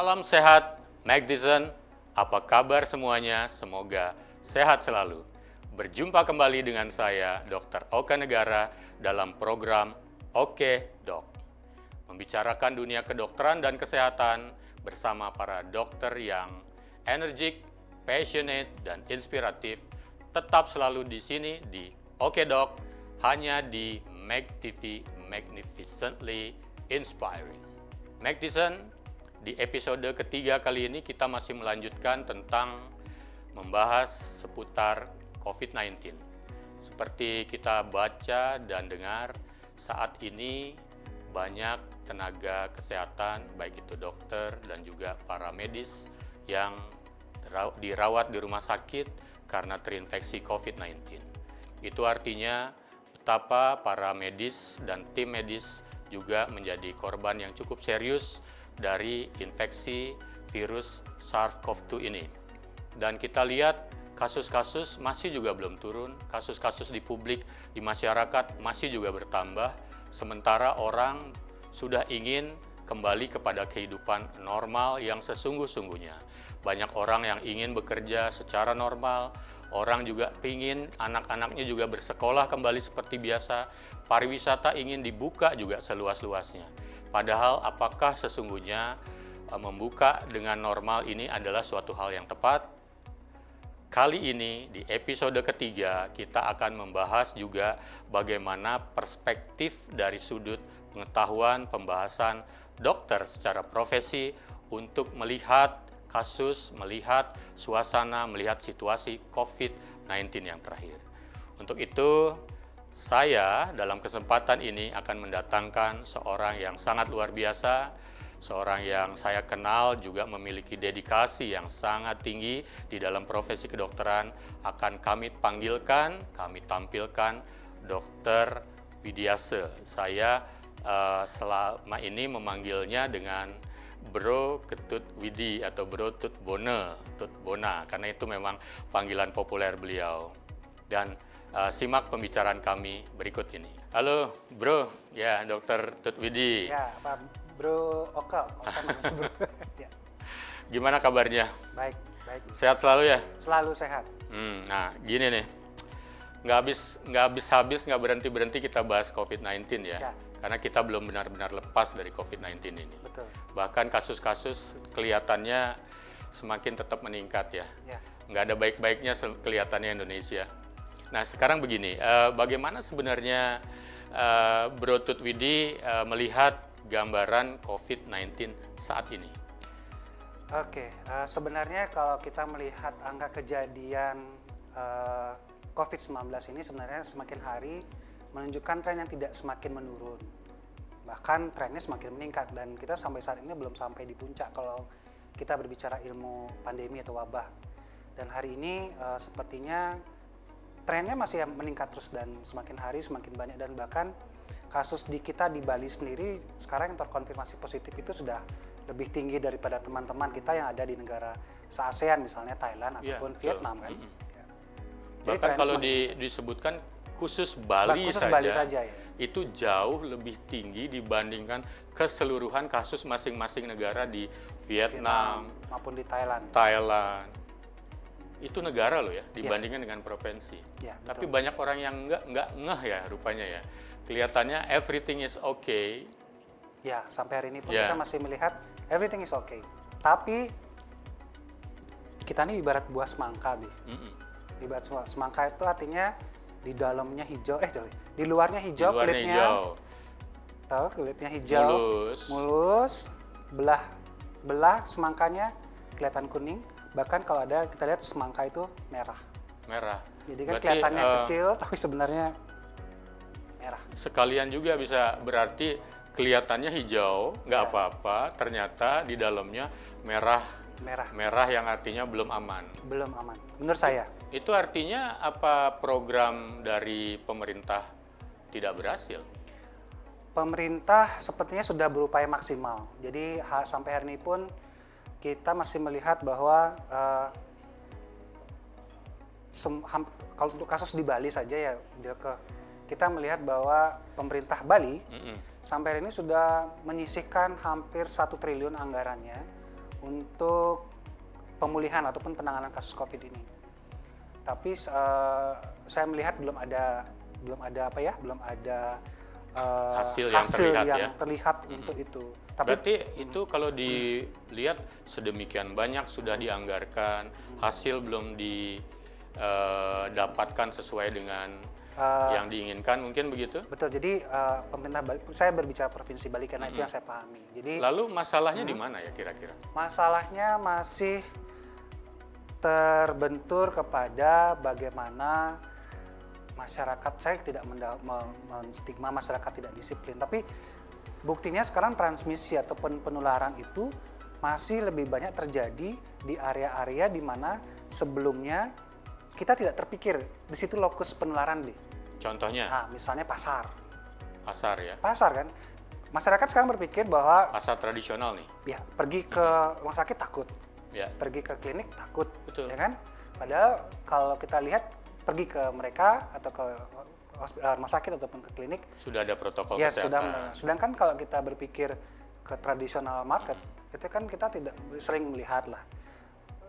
Salam sehat, Magdison. Apa kabar semuanya? Semoga sehat selalu. Berjumpa kembali dengan saya, Dr. Oka Negara, dalam program Oke Dok. Membicarakan dunia kedokteran dan kesehatan bersama para dokter yang energik, passionate, dan inspiratif. Tetap selalu di sini di Oke Dok, hanya di Mag TV Magnificently Inspiring. Magdison, di episode ketiga kali ini kita masih melanjutkan tentang membahas seputar COVID-19. Seperti kita baca dan dengar, saat ini banyak tenaga kesehatan, baik itu dokter dan juga para medis yang dirawat di rumah sakit karena terinfeksi COVID-19. Itu artinya betapa para medis dan tim medis juga menjadi korban yang cukup serius dari infeksi virus SARS-CoV-2 ini. Dan kita lihat kasus-kasus masih juga belum turun, kasus-kasus di publik, di masyarakat masih juga bertambah, sementara orang sudah ingin kembali kepada kehidupan normal yang sesungguh-sungguhnya. Banyak orang yang ingin bekerja secara normal, orang juga ingin anak-anaknya juga bersekolah kembali seperti biasa, pariwisata ingin dibuka juga seluas-luasnya. Padahal apakah sesungguhnya membuka dengan normal ini adalah suatu hal yang tepat? Kali ini di episode ketiga kita akan membahas juga bagaimana perspektif dari sudut pengetahuan pembahasan dokter secara profesi untuk melihat kasus, melihat suasana, melihat situasi COVID-19 yang terakhir. Untuk itu, saya dalam kesempatan ini akan mendatangkan seorang yang sangat luar biasa, seorang yang saya kenal juga memiliki dedikasi yang sangat tinggi di dalam profesi kedokteran. Akan kami panggilkan, kami tampilkan Dr. Widiase. Saya selama ini memanggilnya dengan Bro Ketut Widi atau Bro Tut Bona, karena itu memang panggilan populer beliau. Dan simak pembicaraan kami berikut ini. Halo Bro, ya Dr. Tut Widi. Ya, Pak Bro Oka, sama Bro. Ya. Gimana kabarnya? Baik, baik. Sehat selalu ya? Selalu sehat. Nah, gini nih, nggak habis-habis, nggak berhenti-berhenti kita bahas COVID-19 ya. Karena kita belum benar-benar lepas dari COVID-19 ini. Betul. Bahkan kasus-kasus kelihatannya semakin tetap meningkat ya. Nggak ada baik-baiknya kelihatannya Indonesia. Nah, sekarang begini, bagaimana sebenarnya Bro Tut Widi melihat gambaran COVID-19 saat ini? Oke, sebenarnya kalau kita melihat angka kejadian COVID-19 ini sebenarnya semakin hari menunjukkan tren yang tidak semakin menurun. Bahkan trennya semakin meningkat dan kita sampai saat ini belum sampai di puncak kalau kita berbicara ilmu pandemi atau wabah. Dan hari ini sepertinya trennya masih meningkat terus dan semakin hari semakin banyak, dan bahkan kasus di kita di Bali sendiri sekarang yang terkonfirmasi positif itu sudah lebih tinggi daripada teman-teman kita yang ada di negara se-ASEAN, misalnya Thailand ataupun Vietnam kan. Ya. Bahkan kalau disebutkan khusus Bali saja, ya. Itu jauh lebih tinggi dibandingkan keseluruhan kasus masing-masing negara di Vietnam maupun di Thailand. Itu negara loh ya, dibandingkan dengan provinsi. Tapi banyak orang yang nggak ngeh ya rupanya ya. Kelihatannya everything is okay. Ya, sampai hari ini pun kita masih melihat everything is okay. Tapi kita ini ibarat buah semangka, Ibarat semangka itu artinya di dalamnya hijau, di luarnya hijau, kulitnya tahu, kulitnya hijau, mulus, belah semangkanya kelihatan kuning. Bahkan kalau ada kita lihat semangka itu merah. Jadi kan berarti, kelihatannya kecil tapi sebenarnya merah. Sekalian juga bisa berarti kelihatannya hijau, nggak apa-apa, ternyata di dalamnya merah yang artinya belum aman. Belum aman, menurut saya. Itu artinya apa program dari pemerintah tidak berhasil? Pemerintah sepertinya sudah berupaya maksimal. Jadi sampai hari ini pun kita masih melihat bahwa kalau untuk kasus di Bali saja ya, kita melihat bahwa pemerintah Bali sampai hari ini sudah menyisihkan hampir 1 triliun anggarannya untuk pemulihan ataupun penanganan kasus COVID ini. Tapi saya melihat belum ada hasil yang terlihat untuk itu. Tapi berarti itu kalau dilihat sedemikian banyak sudah dianggarkan, hasil belum didapatkan sesuai dengan yang diinginkan, mungkin begitu? betul. Jadi pemerintah Bali, saya berbicara Provinsi Bali karena itu yang saya pahami. Jadi Lalu masalahnya di mana ya kira-kira? masalahnya masih terbentur kepada bagaimana masyarakat. Saya tidak menstigma masyarakat tidak disiplin, tapi buktinya sekarang transmisi ataupun penularan itu masih lebih banyak terjadi di area-area di mana sebelumnya kita tidak terpikir di situ lokus penularan deh. Contohnya Nah, misalnya pasar ya, kan. Masyarakat sekarang berpikir bahwa pasar tradisional nih. ya pergi ke rumah sakit takut, Ya, pergi ke klinik takut, betul. ya kan? Padahal kalau kita lihat pergi ke mereka atau ke rumah sakit ataupun ke klinik, Sudah ada protokol ya kesehatan. sedangkan kalau kita berpikir ke tradisional market, itu kan kita tidak sering melihat lah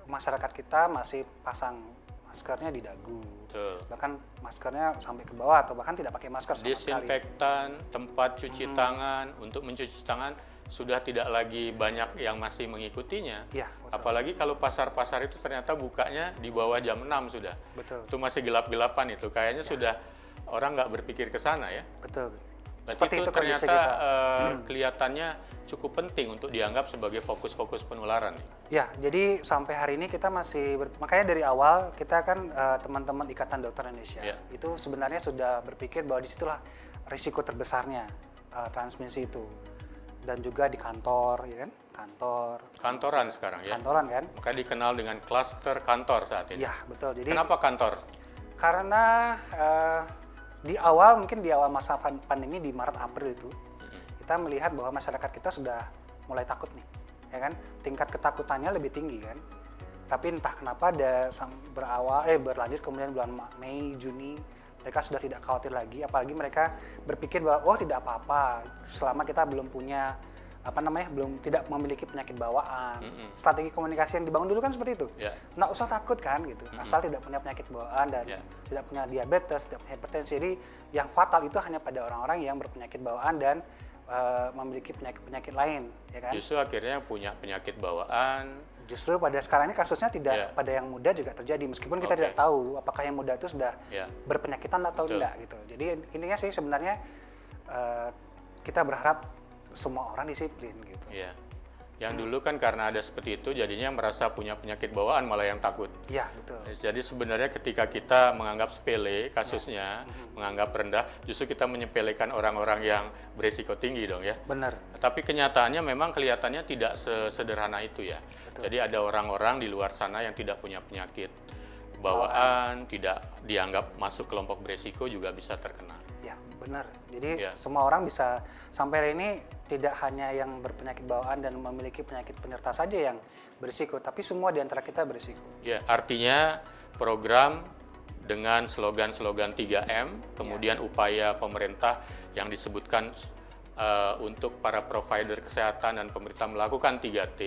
masyarakat kita masih pasang maskernya di dagu, Betul. bahkan maskernya sampai ke bawah atau bahkan tidak pakai masker sama sekali. Disinfektan, tempat cuci tangan, untuk mencuci tangan sudah tidak lagi banyak yang masih mengikutinya. Ya, betul. Apalagi kalau pasar-pasar itu ternyata bukanya di bawah jam 6 sudah. Betul. Itu masih gelap-gelapan itu. Kayaknya sudah orang nggak berpikir ke sana ya. Betul. Berarti Seperti itu kondisi ternyata kita. kelihatannya cukup penting untuk dianggap sebagai fokus-fokus penularan. Ya, jadi sampai hari ini kita masih makanya dari awal kita kan teman-teman Ikatan Dokter Indonesia Ya. itu sebenarnya sudah berpikir bahwa disitulah risiko terbesarnya transmisi itu, dan juga di kantor, ya kan, Kantoran sekarang ya. kantoran kan, Maka dikenal dengan klaster kantor saat ini. ya betul. Jadi Kenapa kantor? karena di awal mungkin di awal masa pandemi di Maret April itu kita melihat bahwa masyarakat kita sudah mulai takut nih, ya kan, tingkat ketakutannya lebih tinggi kan. Tapi entah kenapa berlanjut kemudian bulan Mei, Juni mereka sudah tidak khawatir lagi, apalagi mereka berpikir bahwa oh tidak apa-apa selama kita belum punya tidak memiliki penyakit bawaan. Strategi komunikasi yang dibangun dulu kan seperti itu. Ya. Nggak usah takut kan gitu, asal tidak punya penyakit bawaan dan Ya. tidak punya diabetes, tidak punya hipertensi. Jadi yang fatal itu hanya pada orang-orang yang berpenyakit bawaan dan memiliki penyakit-penyakit lain, ya kan? Justru akhirnya punya penyakit bawaan. Justru pada sekarang ini kasusnya tidak Ya. pada yang muda juga terjadi, meskipun kita Oke. tidak tahu apakah yang muda itu sudah Ya. berpenyakitan atau Betul. tidak gitu. Jadi intinya sih sebenarnya kita berharap semua orang disiplin gitu. Ya. Yang dulu kan karena ada seperti itu jadinya merasa punya penyakit bawaan malah yang takut. Iya, betul. Jadi sebenarnya ketika kita menganggap sepele kasusnya, menganggap rendah, justru kita menyepelekan orang-orang yang berisiko tinggi dong ya. Benar. Tapi kenyataannya memang kelihatannya tidak sesederhana itu ya. Betul. Jadi ada orang-orang di luar sana yang tidak punya penyakit bawaan, tidak dianggap masuk kelompok berisiko juga bisa terkena. Ya, benar. Jadi Ya. semua orang bisa, sampai hari ini tidak hanya yang berpenyakit bawaan dan memiliki penyakit penyerta saja yang berisiko, tapi semua di antara kita berisiko. Ya, artinya program dengan slogan-slogan 3M, kemudian upaya pemerintah yang disebutkan untuk para provider kesehatan dan pemerintah melakukan 3T,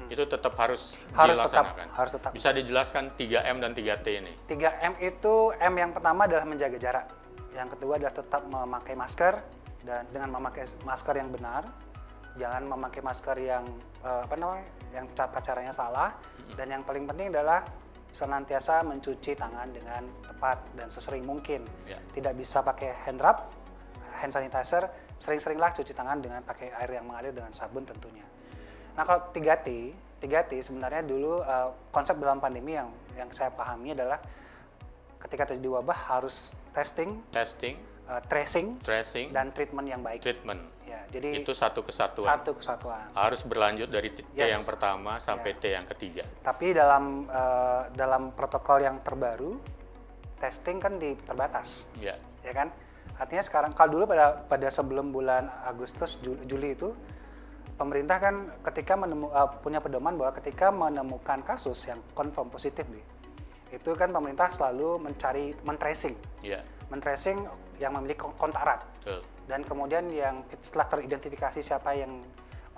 itu tetap harus dilaksanakan. Harus tetap. Bisa dijelaskan 3M dan 3T ini? 3M itu, M yang pertama adalah menjaga jarak. Yang kedua adalah tetap memakai masker, dan dengan memakai masker yang benar, jangan memakai masker yang yang tata caranya salah, dan yang paling penting adalah senantiasa mencuci tangan dengan tepat dan sesering mungkin. Ya. Tidak bisa pakai hand sanitizer, sering-seringlah cuci tangan dengan pakai air yang mengalir dengan sabun tentunya. Nah, kalau 3T sebenarnya dulu konsep dalam pandemi yang saya pahami adalah ketika terjadi wabah harus testing, tracing, dan treatment yang baik. treatment. Ya, jadi Itu satu kesatuan. satu kesatuan. Harus berlanjut dari T Yes. yang pertama sampai T yang ketiga. Tapi dalam protokol yang terbaru, testing kan terbatas, Ya. ya kan? Artinya sekarang, kalau dulu pada sebelum bulan Agustus, Juli itu, pemerintah kan ketika punya pedoman bahwa ketika menemukan kasus yang confirm positif itu kan pemerintah selalu men-tracing yang memiliki kontak erat. Betul. Dan kemudian yang setelah teridentifikasi siapa yang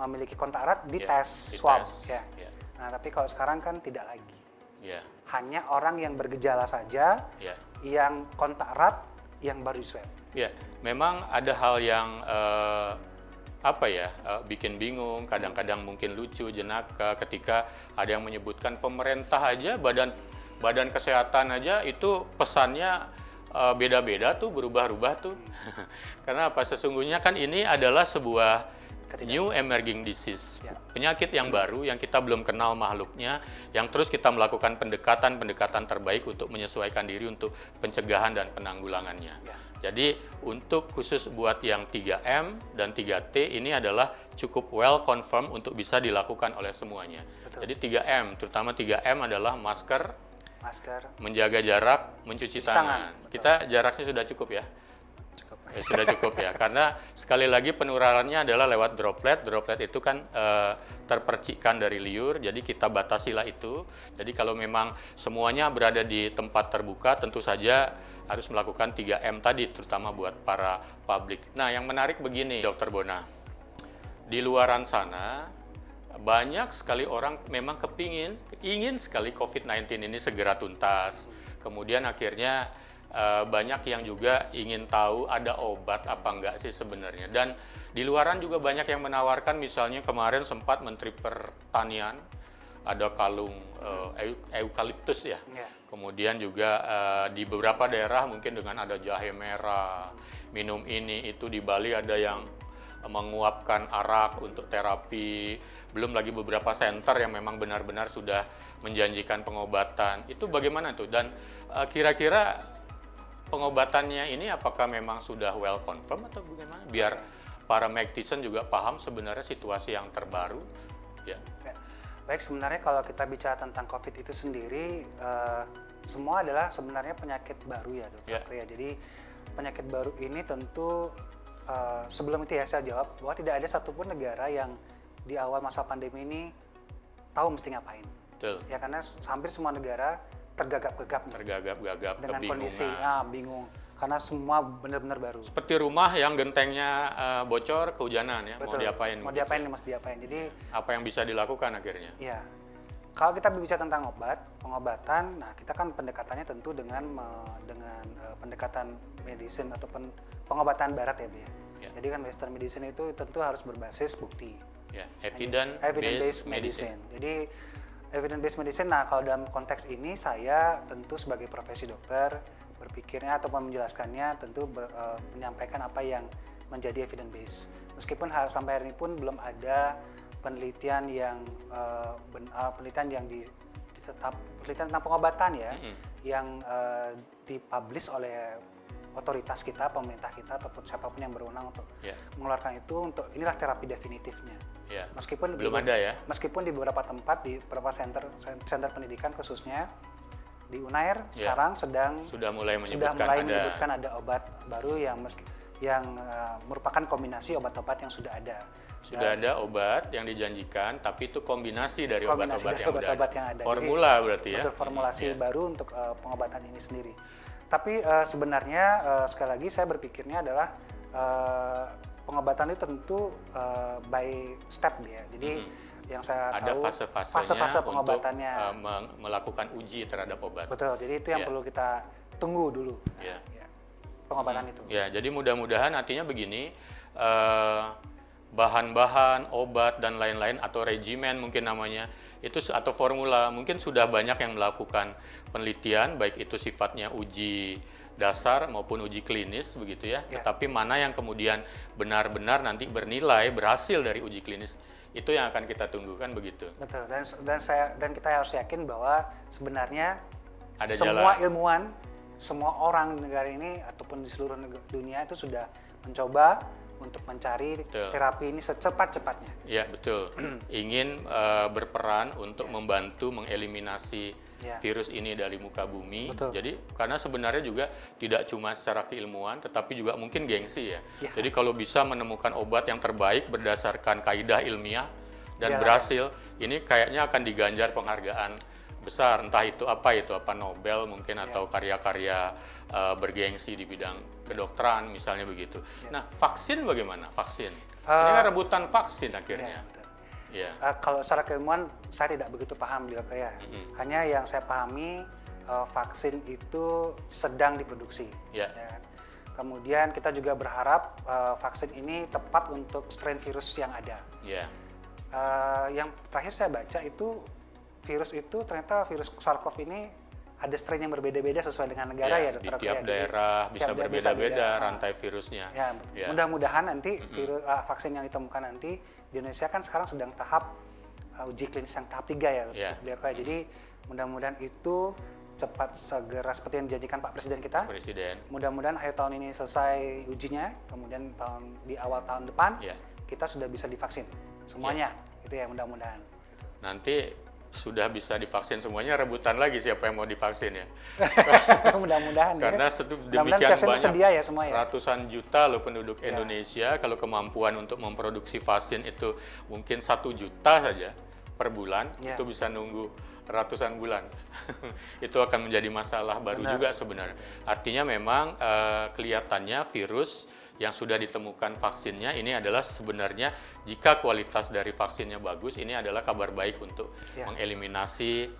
memiliki kontak erat, Ya, dites swab. dites. Ya. Ya. Nah, tapi kalau sekarang kan tidak lagi. Ya, Hanya orang yang bergejala saja, ya. yang kontak erat, yang baru di swab. Ya, memang ada hal yang bikin bingung, kadang-kadang mungkin lucu, jenaka ketika ada yang menyebutkan pemerintah aja, badan kesehatan aja itu pesannya beda-beda tuh, berubah-ubah tuh. Karena apa? Sesungguhnya kan ini adalah sebuah new emerging disease, Ya. penyakit yang baru yang kita belum kenal makhluknya, yang terus kita melakukan pendekatan terbaik untuk menyesuaikan diri untuk pencegahan dan penanggulangannya. Ya. Jadi untuk khusus buat yang 3M dan 3T ini adalah cukup well confirm untuk bisa dilakukan oleh semuanya. Betul. Jadi 3M, terutama 3M adalah masker, Masker, menjaga jarak, mencuci Cuci tangan. tangan. Kita jaraknya sudah cukup ya? cukup. Ya, sudah cukup ya, karena sekali lagi penularannya adalah lewat droplet. Droplet itu kan terpercikkan dari liur, jadi kita batasilah itu. Jadi kalau memang semuanya berada di tempat terbuka, tentu saja harus melakukan 3M tadi, terutama buat para publik. Nah, yang menarik begini, Dokter Bona. Di luaran sana, banyak sekali orang memang ingin sekali COVID-19 ini segera tuntas. Kemudian akhirnya banyak yang juga ingin tahu ada obat apa enggak sih sebenarnya. Dan di luaran juga banyak yang menawarkan, misalnya kemarin sempat Menteri Pertanian, ada kalung eukaliptus ya. Ya. Kemudian juga di beberapa daerah mungkin dengan ada jahe merah, minum ini itu. Di Bali ada yang menguapkan arak untuk terapi. Belum lagi beberapa center yang memang benar-benar sudah menjanjikan pengobatan. Itu bagaimana tuh? Dan kira-kira pengobatannya ini apakah memang sudah well confirm atau bagaimana? Biar para medicine juga paham sebenarnya situasi yang terbaru. Ya. Ya. Baik, sebenarnya kalau kita bicara tentang COVID itu sendiri, semua adalah sebenarnya penyakit baru ya, Dok. Ya. Ya, jadi penyakit baru ini tentu sebelum itu ya saya jawab bahwa tidak ada satupun negara yang di awal masa pandemi ini tahu mesti ngapain. Betul. Ya, karena hampir semua negara tergagap-gagap nih, Tergagap-gagap, dengan kebingungan. kondisi bingung karena semua benar-benar baru. Seperti rumah yang gentengnya bocor, kehujanan ya. Betul. Mau diapain? Mau gitu diapain, ya. mesti diapain. Jadi Apa yang bisa dilakukan akhirnya? ya, kalau kita berbicara tentang pengobatan, nah kita kan pendekatannya tentu dengan pendekatan medicine ataupun pengobatan barat ya, Bu ya. Ya. Jadi kan Western medicine itu tentu harus berbasis bukti. Ya, Evidence-based medicine. Jadi evidence-based medicine, nah kalau dalam konteks ini saya tentu sebagai profesi dokter berpikirnya ataupun menjelaskannya tentu menyampaikan apa yang menjadi evidence-based. Meskipun sampai hari ini pun belum ada penelitian yang penelitian tentang pengobatan ya, yang dipublish oleh otoritas kita, pemerintah kita ataupun siapapun yang berwenang untuk mengeluarkan itu, untuk inilah terapi definitifnya. Ya. Meskipun Belum ada ya. Meskipun di beberapa tempat, di beberapa center pendidikan khususnya di Unair sekarang sudah mulai menyebutkan ada obat baru yang merupakan kombinasi obat-obat yang sudah ada. Sudah ada obat yang dijanjikan, tapi itu kombinasi dari obat-obat yang yang ada. Formula Jadi, berarti ya. Betul, formulasi baru untuk pengobatan ini sendiri. Tapi sebenarnya sekali lagi saya berpikirnya adalah pengobatan itu tentu by step ya. Jadi yang saya ada tahu fase-fasenya pengobatannya untuk melakukan uji terhadap obat. Betul. Jadi itu yang perlu kita tunggu dulu. Ya. Pengobatan itu. Ya, jadi mudah-mudahan artinya begini, bahan-bahan, obat dan lain-lain atau regimen mungkin namanya itu atau formula mungkin sudah banyak yang melakukan penelitian, baik itu sifatnya uji dasar maupun uji klinis begitu ya. Tetapi mana yang kemudian benar-benar nanti bernilai berhasil dari uji klinis, itu yang akan kita tunggu kan begitu. Betul. Dan kita harus yakin bahwa sebenarnya ada semua jalan. ilmuwan, semua orang di negara ini ataupun di seluruh dunia itu sudah mencoba untuk mencari terapi ini secepat-cepatnya. Ya, betul. Ingin berperan untuk membantu mengeliminasi virus ini dari muka bumi. Betul. Jadi karena sebenarnya juga tidak cuma secara keilmuan, tetapi juga mungkin gengsi ya. Jadi kalau bisa menemukan obat yang terbaik berdasarkan kaidah ilmiah dan berhasil, ini kayaknya akan diganjar penghargaan besar, entah itu apa Nobel mungkin atau karya-karya bergengsi di bidang kedokteran misalnya begitu. Nah, vaksin bagaimana? Vaksin ini kan rebutan vaksin akhirnya. Iya. Kalau secara keilmuan saya tidak begitu paham beliau ya. Hanya yang saya pahami vaksin itu sedang diproduksi. Iya. Ya kan? Kemudian kita juga berharap vaksin ini tepat untuk strain virus yang ada. Iya. Yang terakhir saya baca itu virus itu ternyata virus SARS-CoV ini ada strain yang berbeda-beda sesuai dengan negara ya, dokter. Di tiap daerah bisa berbeda-beda rantai virusnya. Ya, mudah-mudahan nanti vaksin yang ditemukan nanti di Indonesia kan sekarang sedang tahap uji klinis yang tahap 3 ya, Jadi mudah-mudahan itu cepat segera seperti yang dijanjikan Pak Presiden kita. Mudah-mudahan akhir tahun ini selesai ujinya, kemudian di awal tahun depan kita sudah bisa divaksin semuanya. Itu ya mudah-mudahan. Nanti sudah bisa divaksin semuanya, rebutan lagi siapa yang mau divaksin ya. Mudah-mudahan. Karena demikian banyak sedia ya semua ya. Ratusan juta loh penduduk Indonesia, kalau kemampuan untuk memproduksi vaksin itu mungkin 1 juta saja per bulan, itu bisa nunggu ratusan bulan. Itu akan menjadi masalah baru juga sebenarnya. Artinya memang kelihatannya virus yang sudah ditemukan vaksinnya ini adalah sebenarnya jika kualitas dari vaksinnya bagus, ini adalah kabar baik untuk mengeliminasi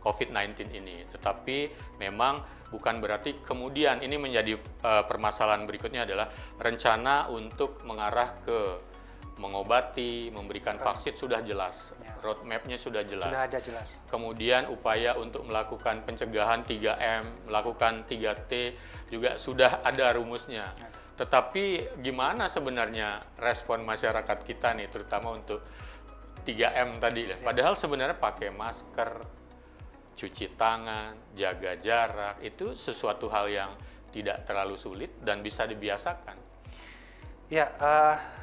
COVID-19 ini. Tetapi memang bukan berarti kemudian ini menjadi permasalahan berikutnya adalah rencana untuk mengarah ke mengobati, memberikan vaksin sudah jelas, roadmap-nya sudah jelas. Sudah ada jelas. Kemudian upaya untuk melakukan pencegahan 3M, melakukan 3T juga sudah ada rumusnya. Tetapi gimana sebenarnya respon masyarakat kita nih, terutama untuk 3M tadi ya. Padahal sebenarnya pakai masker, cuci tangan, jaga jarak, itu sesuatu hal yang tidak terlalu sulit dan bisa dibiasakan. Ya,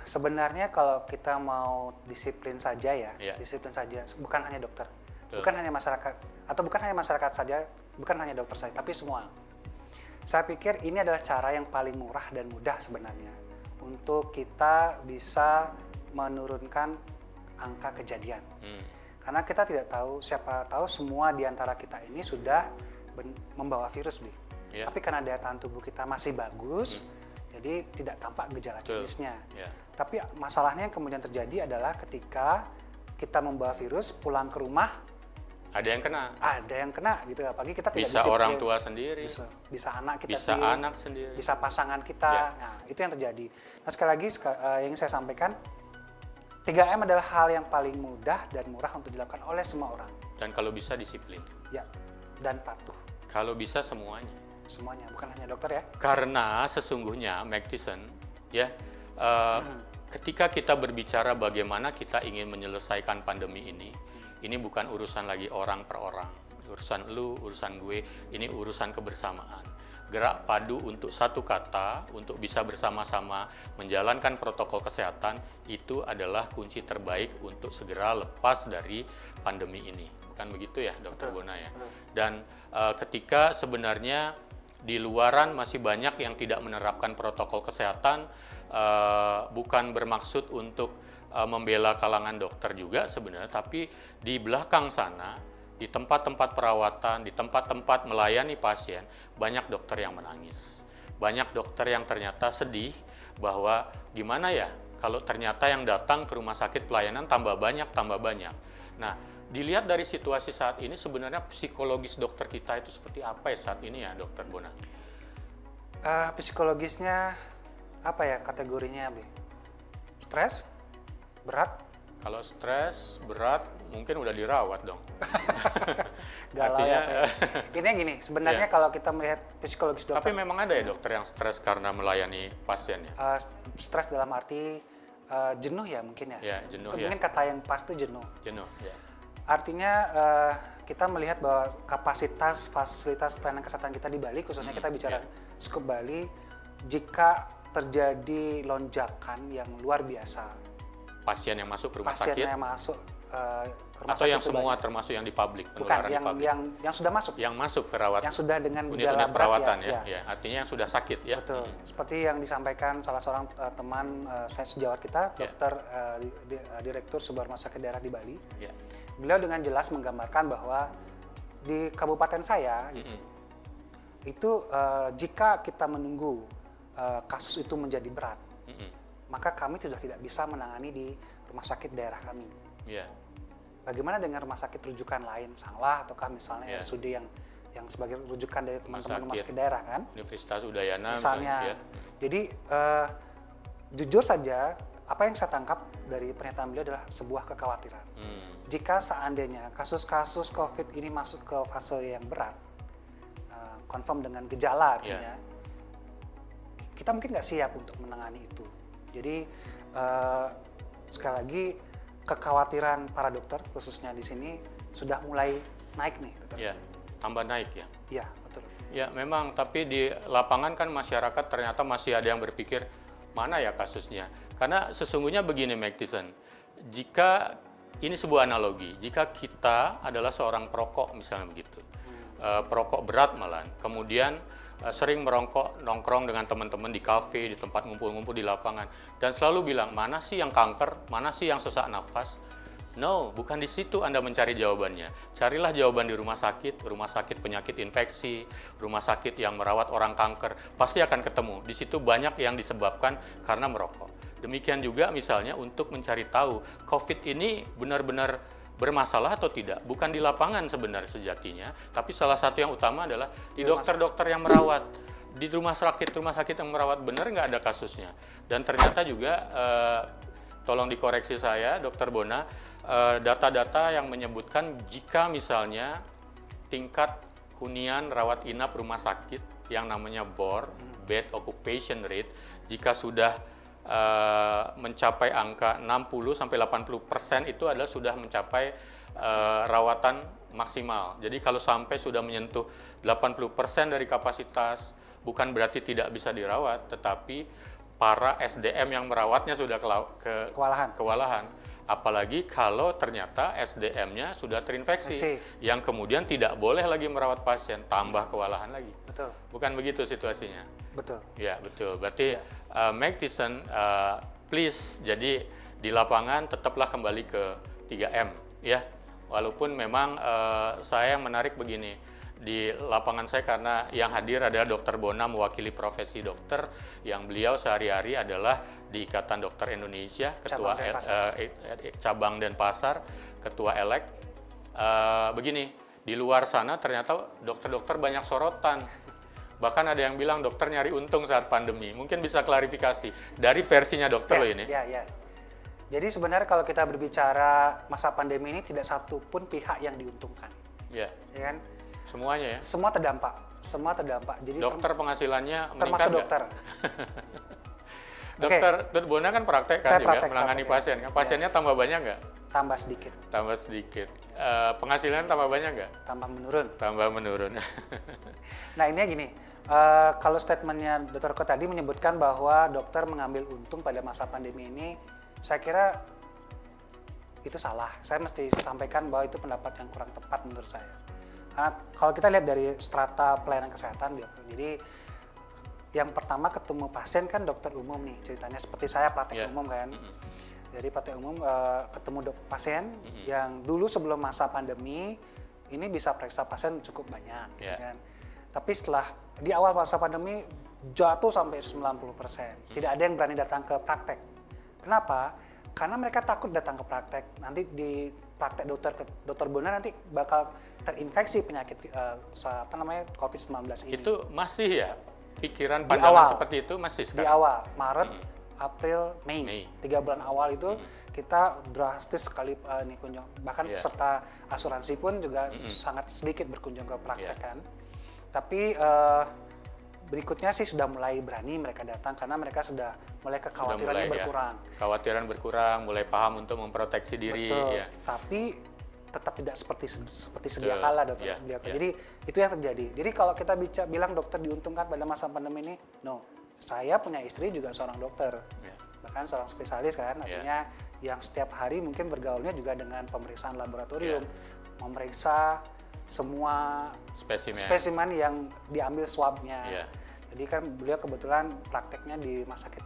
sebenarnya kalau kita mau disiplin saja disiplin saja, bukan hanya dokter, bukan hanya masyarakat, atau bukan hanya masyarakat saja, bukan hanya dokter saja, tapi semua. Saya pikir ini adalah cara yang paling murah dan mudah sebenarnya untuk kita bisa menurunkan angka kejadian. Karena kita tidak tahu, siapa tahu semua di antara kita ini sudah membawa virus, tapi karena daya tahan tubuh kita masih bagus, jadi tidak tampak gejala klinisnya. Tapi masalahnya yang kemudian terjadi adalah ketika kita membawa virus pulang ke rumah, ada yang kena gitu. Apalagi kita tidak bisa orang tua sendiri, bisa anak kita sendiri, bisa pasangan kita. Nah, itu yang terjadi. Nah, sekali lagi yang saya sampaikan, 3M adalah hal yang paling mudah dan murah untuk dilakukan oleh semua orang. Dan kalau bisa disiplin. Ya, dan patuh. Kalau bisa semuanya. Semuanya, bukan hanya dokter ya. Karena sesungguhnya, Mac Tyson, ketika kita berbicara bagaimana kita ingin menyelesaikan pandemi ini bukan urusan lagi orang per orang. Urusan lu, urusan gue, ini urusan kebersamaan. Gerak padu untuk satu kata, untuk bisa bersama-sama menjalankan protokol kesehatan, itu adalah kunci terbaik untuk segera lepas dari pandemi ini. Bukan begitu ya, Dr. Bona ya? Dan ketika sebenarnya di luaran masih banyak yang tidak menerapkan protokol kesehatan, bukan bermaksud untuk membela kalangan dokter juga sebenarnya, tapi di belakang sana, di tempat-tempat perawatan, di tempat-tempat melayani pasien, banyak dokter yang menangis. Banyak dokter yang ternyata sedih bahwa gimana ya kalau ternyata yang datang ke rumah sakit pelayanan tambah banyak. Nah, dilihat dari situasi saat ini sebenarnya psikologis dokter kita itu seperti apa ya saat ini ya, Dokter Bona? Psikologisnya apa ya kategorinya, Stres? Berat? Kalau stres, berat, mungkin udah dirawat dong. Galau ya. Ini gini, sebenarnya kalau kita melihat psikologis dokter. Tapi memang ada ya dokter yang stres karena melayani pasien ya? Stres dalam arti jenuh ya mungkin ya? Ya, jenuh mungkin kata yang pas itu jenuh. Jenuh, ya. Artinya kita melihat bahwa kapasitas fasilitas pelayanan kesehatan kita di Bali, khususnya kita bicara skup Bali, jika terjadi lonjakan yang luar biasa, pasien yang masuk ke rumah pasien sakit, yang masuk ke rumah atau sakit yang semua banyak. Termasuk yang di publik, bukan yang sudah masuk, yang masuk perawat, yang sudah dengan gejala perawatan ya, artinya yang sudah sakit ya. Betul. Seperti yang disampaikan salah seorang teman saya sejawat kita, dokter direktur sebuah rumah sakit daerah di Bali. Beliau dengan jelas menggambarkan bahwa di kabupaten saya itu jika kita menunggu kasus itu menjadi berat, maka kami sudah tidak bisa menangani di rumah sakit daerah kami. Ya. Bagaimana dengan rumah sakit rujukan lain, Sanglah ataukah misalnya Ya. RSUD yang sebagai rujukan dari teman-teman rumah sakit sakit daerah kan? Universitas Udayana Misalnya. ya. Jadi jujur saja apa yang saya tangkap dari pernyataan beliau adalah sebuah kekhawatiran. Jika seandainya kasus-kasus COVID ini masuk ke fase yang berat, confirm dengan gejala artinya, kita mungkin nggak siap untuk menangani itu. Jadi sekali lagi kekhawatiran para dokter khususnya di sini sudah mulai naik nih, dokter. Ya, tambah naik ya. Iya, betul. Ya memang, tapi di lapangan kan masyarakat ternyata masih ada yang berpikir mana ya kasusnya. Karena sesungguhnya begini Mike Tyson, jika ini sebuah analogi, jika kita adalah seorang perokok misalnya begitu, perokok berat malahan, kemudian sering nongkrong dengan teman-teman di kafe, di tempat ngumpul-ngumpul di lapangan, dan selalu bilang, mana sih yang kanker, mana sih yang sesak nafas? No, bukan di situ Anda mencari jawabannya. Carilah jawaban di rumah sakit penyakit infeksi, rumah sakit yang merawat orang kanker, pasti akan ketemu. Di situ banyak yang disebabkan karena merokok. Demikian juga misalnya untuk mencari tahu, COVID ini benar-benar bermasalah atau tidak, bukan di lapangan sebenarnya sejatinya, tapi salah satu yang utama adalah di dokter-dokter yang merawat, di rumah sakit yang merawat, benar nggak ada kasusnya. Dan ternyata juga, tolong dikoreksi saya, Dokter Bona, data-data yang menyebutkan jika misalnya tingkat hunian rawat inap rumah sakit yang namanya BOR, Bed Occupation Rate, jika sudah mencapai angka 60-80% itu adalah sudah mencapai rawatan maksimal. Jadi kalau sampai sudah menyentuh 80% dari kapasitas, bukan berarti tidak bisa dirawat, tetapi para SDM yang merawatnya sudah kewalahan. Apalagi kalau ternyata SDM-nya sudah terinfeksi, yang kemudian tidak boleh lagi merawat pasien, tambah kewalahan lagi. Betul. Bukan begitu situasinya? Betul. Ya, betul. Berarti Mike Tyson, please, jadi di lapangan tetaplah kembali ke 3M, ya. Walaupun memang saya yang menarik begini, di lapangan saya karena yang hadir adalah Dokter Bona mewakili profesi dokter, yang beliau sehari-hari adalah di Ikatan Dokter Indonesia, Ketua Cabang Denpasar, Ketua Elek. Begini, di luar sana ternyata dokter-dokter banyak sorotan. Bahkan ada yang bilang dokter nyari untung saat pandemi. Mungkin bisa klarifikasi dari versinya dokter loh ini. Ya. Jadi sebenarnya kalau kita berbicara masa pandemi ini tidak satu pun pihak yang diuntungkan. Ya kan? Semuanya ya? Semua terdampak. Jadi dokter penghasilannya meningkat termasuk dokter. Dokter Bona kan praktek kan juga menangani pasien. Pasiennya tambah banyak nggak? Tambah sedikit. Tambah sedikit. Penghasilan tambah banyak nggak? Tambah menurun. Tambah menurun. Nah ini gini, kalau statementnya Dr. Ko tadi menyebutkan bahwa dokter mengambil untung pada masa pandemi ini, saya kira itu salah. Saya mesti sampaikan bahwa itu pendapat yang kurang tepat menurut saya. Karena kalau kita lihat dari strata pelayanan kesehatan, jadi yang pertama ketemu pasien kan dokter umum nih ceritanya, seperti saya praktek umum kan. Jadi praktek umum ketemu pasien yang dulu sebelum masa pandemi ini bisa periksa pasien cukup banyak, kan. Tapi setelah di awal masa pandemi jatuh sampai 90%. Tidak ada yang berani datang ke praktek. Kenapa? Karena mereka takut datang ke praktek. Nanti di praktek dokter Bona nanti bakal terinfeksi penyakit COVID-19 ini. Itu masih ya pikiran pandangan seperti itu masih sekarang? Di awal Maret, April, Mei. 3 bulan awal itu kita drastis sekali kunjung. Bahkan peserta asuransi pun juga sangat sedikit berkunjung ke praktek kan. Tapi berikutnya sih sudah mulai berani mereka datang karena mereka sudah mulai kekhawatirannya berkurang. Kekhawatiran berkurang, mulai paham untuk memproteksi diri. Betul. Tapi tetap tidak seperti sedia kala dokter. Jadi itu yang terjadi. Jadi kalau kita bilang dokter diuntungkan pada masa pandemi ini, no. Saya punya istri juga seorang dokter, bahkan seorang spesialis kan, artinya yang setiap hari mungkin bergaulnya juga dengan pemeriksaan laboratorium, memeriksa semua spesimen yang diambil swabnya. Jadi kan beliau kebetulan prakteknya di Rumah Sakit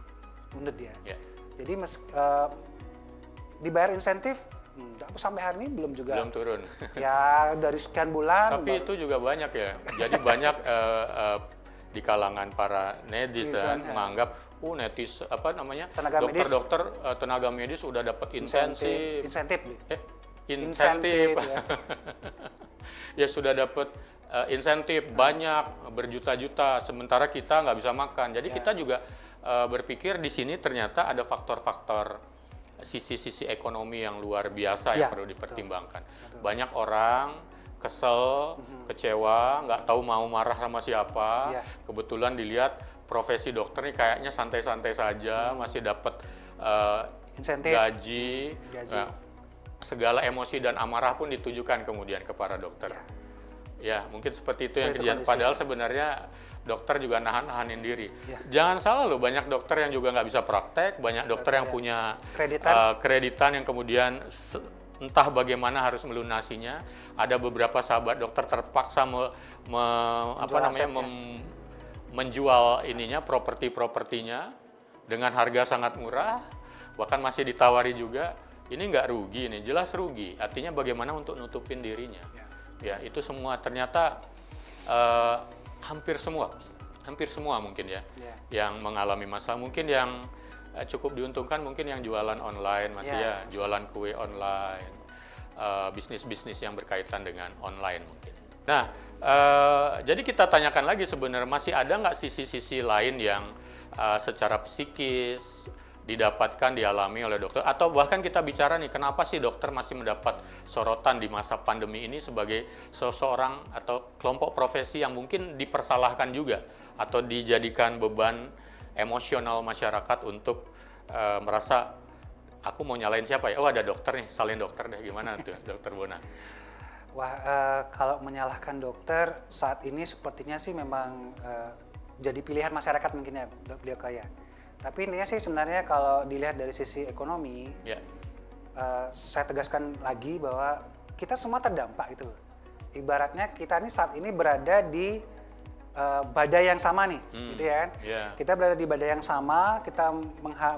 Undut ya. Jadi dibayar insentif, sampai hari ini belum turun. Ya dari sekian bulan. Tapi itu juga banyak ya. Jadi banyak di kalangan para netizen menganggap Tenaga medis. dokter-dokter tenaga medis udah dapat insentif. Insentif. Insentif. Ya. Ya sudah dapat insentif banyak berjuta-juta, sementara kita nggak bisa makan. Jadi kita juga berpikir di sini ternyata ada faktor-faktor sisi-sisi ekonomi yang luar biasa yang perlu dipertimbangkan. Betul. Banyak orang kesel, kecewa, nggak tahu mau marah sama siapa. Kebetulan dilihat profesi dokter ini kayaknya santai-santai saja, masih dapat insentif, gaji. Nah, segala emosi dan amarah pun ditujukan kemudian ke para dokter. Ya, mungkin seperti itu yang kejadian. Padahal sebenarnya dokter juga nahan-nahanin diri. Jangan salah loh, banyak dokter yang juga nggak bisa praktek, banyak dokter yang punya kreditan yang kemudian entah bagaimana harus melunasinya. Ada beberapa sahabat dokter terpaksa menjual ininya, propertinya dengan harga sangat murah, bahkan masih ditawari juga. Ini nggak rugi nih, jelas rugi. Artinya bagaimana untuk nutupin dirinya. Ya, itu semua ternyata hampir semua mungkin ya, yang mengalami masalah. Mungkin yang cukup diuntungkan mungkin yang jualan online masih jualan kue online, bisnis-bisnis yang berkaitan dengan online mungkin. Nah, jadi kita tanyakan lagi sebenarnya masih ada nggak sisi-sisi lain yang secara psikis didapatkan, dialami oleh dokter, atau bahkan kita bicara nih, kenapa sih dokter masih mendapat sorotan di masa pandemi ini sebagai seseorang atau kelompok profesi yang mungkin dipersalahkan juga atau dijadikan beban emosional masyarakat untuk merasa aku mau nyalain siapa ya? Oh, ada dokter nih, salin dokter deh. Gimana tuh, Dokter Bona? Wah, kalau menyalahkan dokter saat ini sepertinya sih memang jadi pilihan masyarakat mungkin ya, beliau kaya. Tapi intinya sih sebenarnya kalau dilihat dari sisi ekonomi, saya tegaskan lagi bahwa kita semua terdampak gitu loh. Ibaratnya kita ini saat ini berada di badai yang sama nih, gitu ya. Kita berada di badai yang sama, kita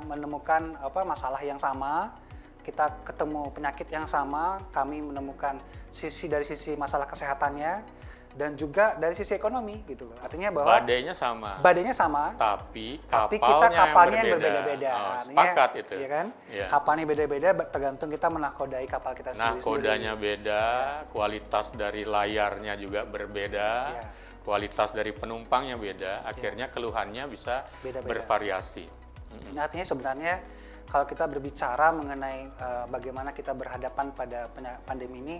menemukan masalah yang sama, kita ketemu penyakit yang sama, kami menemukan dari sisi masalah kesehatannya, dan juga dari sisi ekonomi gitu loh. Artinya bahwa badainya sama, tapi kita kapalnya yang berbeda-beda. Sepakat itu. Ya kan? Kapalnya beda-beda, tergantung kita menakodai kapal kita sendiri. Nakodanya beda, kualitas dari layarnya juga berbeda, kualitas dari penumpangnya beda, akhirnya keluhannya bisa bervariasi. Nah, artinya sebenarnya kalau kita berbicara mengenai bagaimana kita berhadapan pada pandemi ini,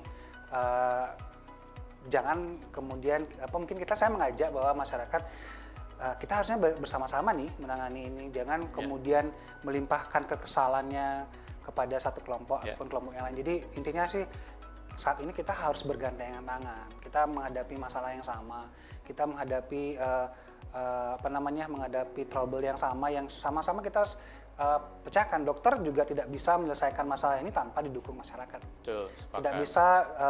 jangan kemudian mungkin saya mengajak bahwa masyarakat kita harusnya bersama-sama nih menangani ini. Jangan kemudian melimpahkan kekesalannya kepada satu kelompok ataupun kelompok yang lain. Jadi intinya sih saat ini kita harus bergandengan tangan. Kita menghadapi masalah yang sama. Kita menghadapi menghadapi trouble yang sama kita harus pecahkan. Dokter juga tidak bisa menyelesaikan masalah ini tanpa didukung masyarakat. Betul, tidak bisa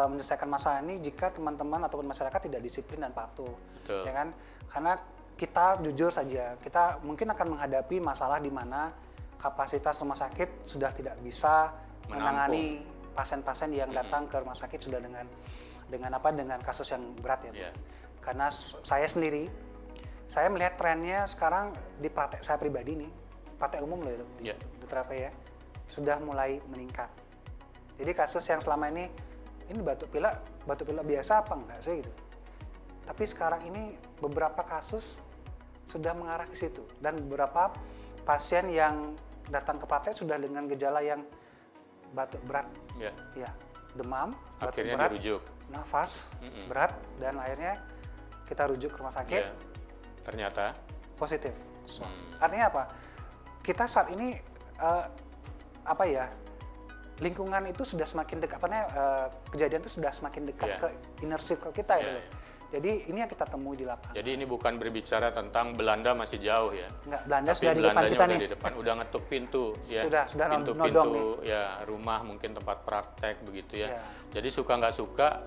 menyelesaikan masalah ini jika teman-teman ataupun masyarakat tidak disiplin dan patuh. Betul. Ya kan? Karena kita jujur saja, kita mungkin akan menghadapi masalah di mana kapasitas rumah sakit sudah tidak bisa menangani pasien-pasien yang datang ke rumah sakit sudah dengan kasus yang berat ya. Karena saya melihat trennya sekarang di praktek saya pribadi nih, praktek umum loh dokter ya, sudah mulai meningkat. Jadi kasus yang selama ini batuk pilek biasa apa enggak sih gitu. Tapi sekarang ini beberapa kasus sudah mengarah ke situ, dan beberapa pasien yang datang ke praktek sudah dengan gejala yang batuk berat, demam, batuk akhirnya berat, dirujuk, nafas berat, dan akhirnya kita rujuk ke rumah sakit. Ternyata positif. Artinya apa? Kita saat ini lingkungan itu sudah semakin dekat, kejadian itu sudah semakin dekat ke inner circle kita Jadi ini yang kita temui di lapangan. Jadi ini bukan berbicara tentang Belanda masih jauh ya. Enggak, Belanda sudah di depan kita nih. Di depan, udah ngetuk pintu ya. Sudah pintu ya, rumah mungkin tempat praktek begitu ya. Jadi suka nggak suka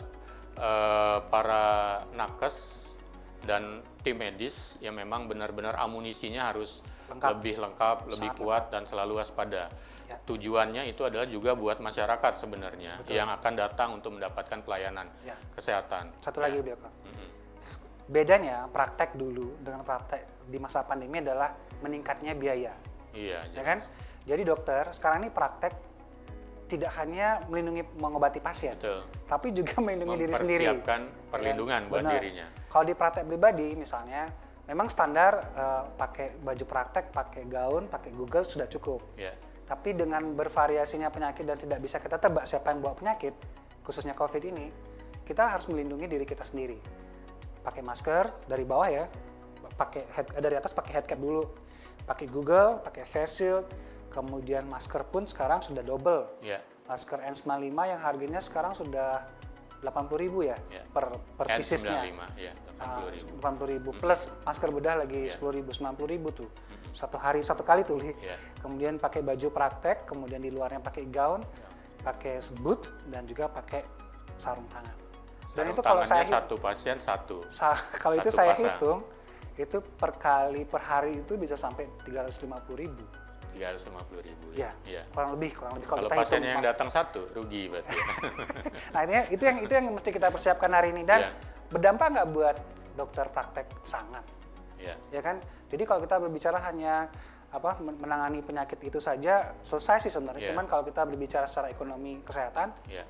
para nakes dan tim medis yang memang benar-benar amunisinya harus lebih lengkap, lebih kuat dan selalu waspada. Tujuannya itu adalah juga buat masyarakat sebenarnya yang akan datang untuk mendapatkan pelayanan kesehatan. Satu lagi beliau, bedanya praktek dulu dengan praktek di masa pandemi adalah meningkatnya biaya. Iya. Ya kan? Jadi dokter sekarang ini praktek tidak hanya melindungi mengobati pasien, Betul. tapi juga melindungi diri sendiri. Mempersiapkan perlindungan buat Benar. dirinya. Kalau di praktek pribadi misalnya, memang standar pakai baju praktek, pakai gaun, pakai Google sudah cukup. Ya. Tapi dengan bervariasinya penyakit dan tidak bisa kita tebak siapa yang bawa penyakit, khususnya COVID ini, kita harus melindungi diri kita sendiri. Pakai masker dari bawah ya, dari atas pakai head cap dulu, pakai Google, pakai face shield, kemudian masker pun sekarang sudah double. Ya. Masker N95 yang harganya sekarang sudah 80.000 ya, Ya. per piecesnya. N95 ya, 80.000. 80.000 plus masker bedah lagi 10.000, 90.000 tuh. Satu hari satu kali tuh. Ya. Kemudian pakai baju praktek, kemudian di luarnya pakai gaun, pakai boot dan juga pakai sarung tangan. Dan Sarung itu kalau tangannya saya satu pasien satu. kalau itu Satu saya pasang. hitung, itu per hari itu bisa sampai 350.000. 350.000 Ya, ya. kurang lebih kalau Kalau kita hitung. pasiennya yang datang satu, rugi berarti. Nah, itu yang mesti kita persiapkan hari ini dan Ya. berdampak nggak buat dokter praktek? Sangat. Ya. Ya kan? Jadi kalau kita berbicara hanya menangani penyakit itu saja selesai sih sebenarnya. Yeah. Cuman kalau kita berbicara secara ekonomi kesehatan, Ya.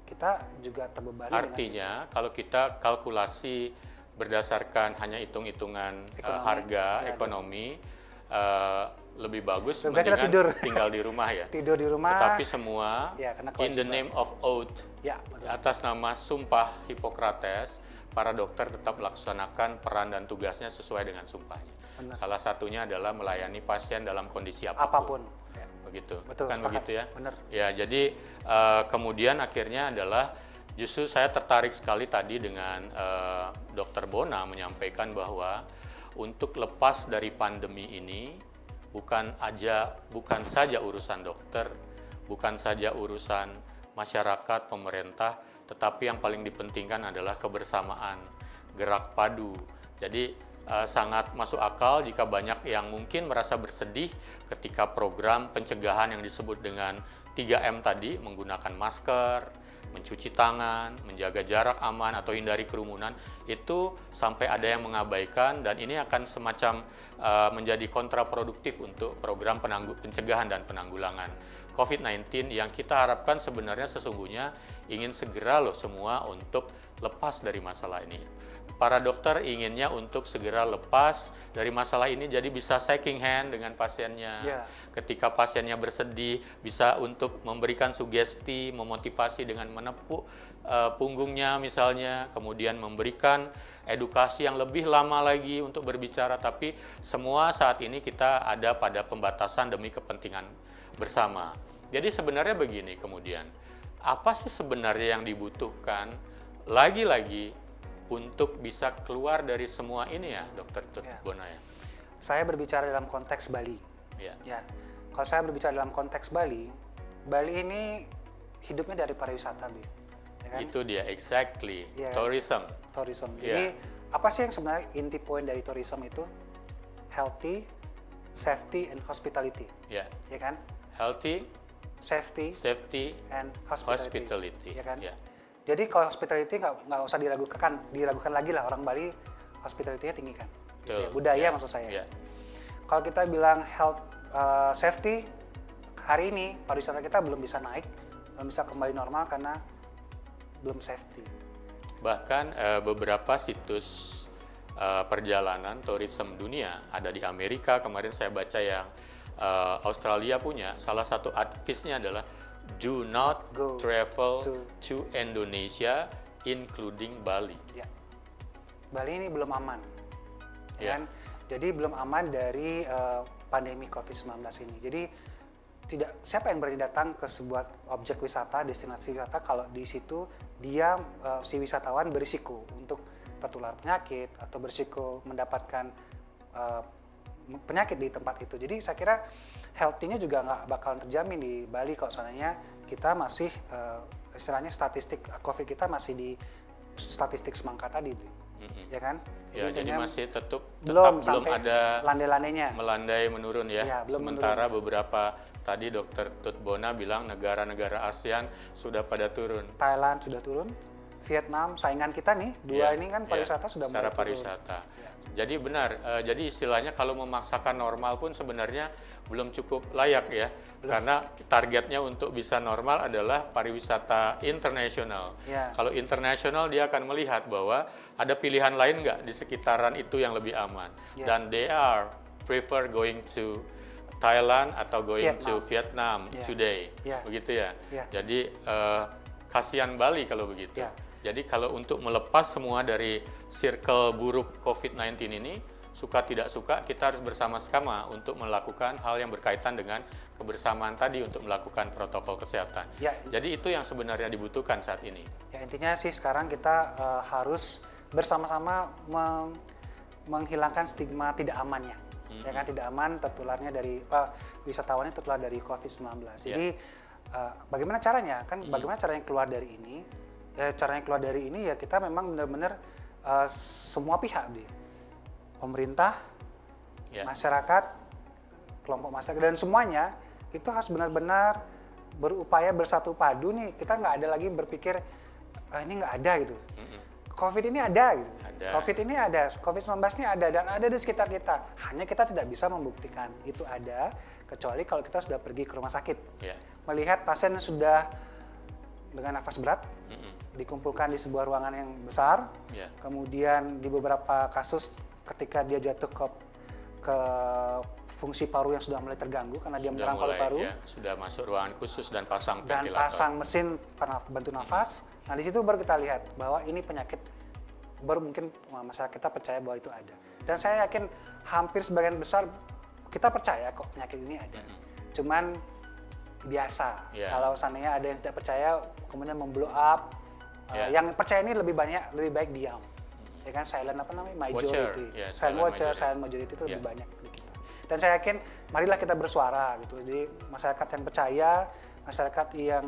kita juga terbebani Artinya kalau kita kalkulasi berdasarkan hanya hitung-hitungan harga ya, ekonomi, lebih bagus Lebih baik kita tidur. tinggal di rumah ya. tidur di rumah. Tetapi semua Ya, karena in the kewajiban. name of oath, Ya, betul. atas nama sumpah Hippocrates, para dokter tetap melaksanakan peran dan tugasnya sesuai dengan sumpahnya. Benar. Salah satunya adalah melayani pasien dalam kondisi Apapun. Ya. Begitu, Betul, kan sepakat. begitu ya? Benar. Ya, jadi kemudian akhirnya adalah justru saya tertarik sekali tadi dengan Dr. Bona menyampaikan bahwa untuk lepas dari pandemi ini bukan saja urusan dokter, bukan saja urusan masyarakat, pemerintah, tetapi yang paling dipentingkan adalah kebersamaan, gerak padu. Jadi sangat masuk akal jika banyak yang mungkin merasa bersedih ketika program pencegahan yang disebut dengan 3M tadi, menggunakan masker, mencuci tangan, menjaga jarak aman atau hindari kerumunan, itu sampai ada yang mengabaikan dan ini akan semacam menjadi kontraproduktif untuk program pencegahan dan penanggulangan COVID-19 yang kita harapkan sebenarnya sesungguhnya ingin segera loh semua untuk lepas dari masalah ini. Para dokter inginnya untuk segera lepas dari masalah ini, jadi bisa shaking hand dengan pasiennya. Yeah. Ketika pasiennya bersedih, bisa untuk memberikan sugesti, memotivasi dengan menepuk punggungnya misalnya, kemudian memberikan edukasi yang lebih lama lagi untuk berbicara, tapi semua saat ini kita ada pada pembatasan demi kepentingan bersama. Jadi sebenarnya begini kemudian, apa sih sebenarnya yang dibutuhkan lagi-lagi untuk bisa keluar dari semua ini ya, Dr. Bona ya? Saya berbicara dalam konteks Bali. Ya. Ya, kalau saya berbicara dalam konteks Bali, Bali ini hidupnya dari pariwisata, Bi. Ya kan? Itu dia, exactly. Ya. Tourism. Tourism. Ya. Jadi apa sih yang sebenarnya inti poin dari tourism itu? Healthy, safety, and hospitality. Ya. Ya kan? Healthy, Safety, safety, and hospitality. hospitality. Ya kan? Ya. Jadi kalau hospitality nggak usah diragukan lagi lah, orang Bali hospitality-nya tinggi kan. Gitu ya. Budaya maksud saya. Ya. Kalau kita bilang health, safety, hari ini pariwisata kita belum bisa naik, belum bisa kembali normal karena belum safety. Bahkan beberapa situs perjalanan tourism dunia ada di Amerika, kemarin saya baca yang Australia punya, salah satu advice-nya adalah do not Go travel to Indonesia including Bali. Ya. Bali ini belum aman. Ya. Kan? Jadi belum aman dari pandemi COVID-19 ini. Jadi siapa yang berani datang ke sebuah objek wisata, destinasi wisata kalau di situ dia si wisatawan berisiko untuk tertular penyakit atau berisiko mendapatkan penyakit di tempat itu. Jadi saya kira healthy-nya juga nggak bakalan terjamin di Bali kalau seandainya kita masih istilahnya statistik COVID kita masih di statistik semangka tadi, ya kan? Ya, jadi masih tetap belum ada landai-landainya. melandai menurun ya. Ya, belum Sementara beberapa tadi Dr. Tut Bona bilang negara-negara ASEAN sudah pada turun. Thailand sudah turun, Vietnam, saingan kita nih, dua ini kan pariwisata sudah mulai secara turun. pariwisata. Jadi benar, jadi istilahnya kalau memaksakan normal pun sebenarnya belum cukup layak ya, karena targetnya untuk bisa normal adalah pariwisata internasional. Kalau internasional dia akan melihat bahwa ada pilihan lain nggak di sekitaran itu yang lebih aman, dan they are prefer going to Thailand atau going to Vietnam today, begitu ya. Jadi kasihan Bali kalau begitu. Jadi kalau untuk melepas semua dari circle buruk COVID-19 ini, suka tidak suka kita harus bersama-sama untuk melakukan hal yang berkaitan dengan kebersamaan tadi untuk melakukan protokol kesehatan. Jadi itu yang sebenarnya dibutuhkan saat ini. Ya intinya sih sekarang kita harus bersama-sama menghilangkan stigma tidak amannya. Ya kan, tidak aman tertularnya dari wisatawannya tertular dari COVID-19. Jadi bagaimana caranya? Kan bagaimana caranya keluar dari ini? Caranya keluar dari ini ya kita memang benar-benar semua pihak nih, pemerintah, masyarakat, kelompok masyarakat dan semuanya itu harus benar-benar berupaya bersatu padu nih. Kita nggak ada lagi berpikir ini nggak ada gitu. COVID ini ada gitu. COVID ini ada, COVID-19 ini ada dan ada di sekitar kita. Hanya kita tidak bisa membuktikan itu ada kecuali kalau kita sudah pergi ke rumah sakit. Melihat pasien yang sudah dengan nafas berat, dikumpulkan di sebuah ruangan yang besar, kemudian di beberapa kasus ketika dia jatuh ke fungsi paru yang sudah mulai terganggu karena dia menyerang paru-paru, sudah masuk ruangan khusus dan pasang dan ventilator. pasang mesin bantu nafas. Nah di situ baru kita lihat bahwa ini penyakit, baru mungkin masyarakat kita percaya bahwa itu ada. Dan saya yakin hampir sebagian besar kita percaya kok penyakit ini ada. Cuman biasa, kalau seandainya ada yang tidak percaya kemudian memblow up, yang percaya ini lebih baik diam. Ya kan, silent majority. Silent watcher, silent majority itu lebih banyak di kita. Dan saya yakin marilah kita bersuara gitu. Jadi masyarakat yang percaya, masyarakat yang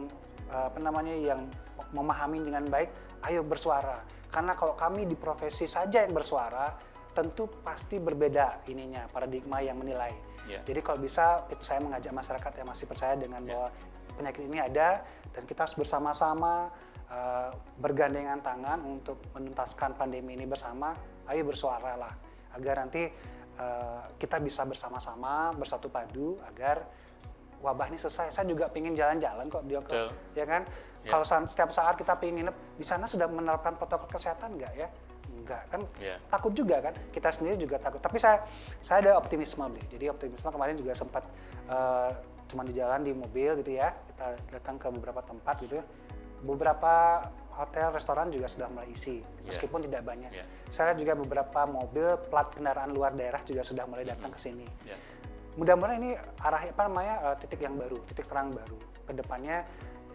yang memahami dengan baik, ayo bersuara. Karena kalau kami di profesi saja yang bersuara, tentu pasti berbeda ininya, paradigma yang menilai. Jadi kalau bisa saya mengajak masyarakat yang masih percaya dengan bahwa penyakit ini ada dan kita harus bersama-sama bergandengan tangan untuk menuntaskan pandemi ini bersama. Ayo bersuaralah agar nanti kita bisa bersama-sama bersatu padu agar wabah ini selesai. Saya juga pengen jalan-jalan kok, ya kan? Kalau setiap saat kita pengen nginep di sana sudah menerapkan protokol kesehatan nggak ya? Enggak kan? Takut juga kan? Kita sendiri juga takut. Tapi saya ada optimisme nih. Jadi optimisme kemarin juga sempat cuma di jalan di mobil gitu ya. Kita datang ke beberapa tempat gitu ya. Beberapa hotel, restoran juga sudah mulai isi, meskipun tidak banyak. Saya lihat juga beberapa mobil plat kendaraan luar daerah juga sudah mulai datang ke sini. Mudah-mudahan ini titik yang baru, titik terang baru. Kedepannya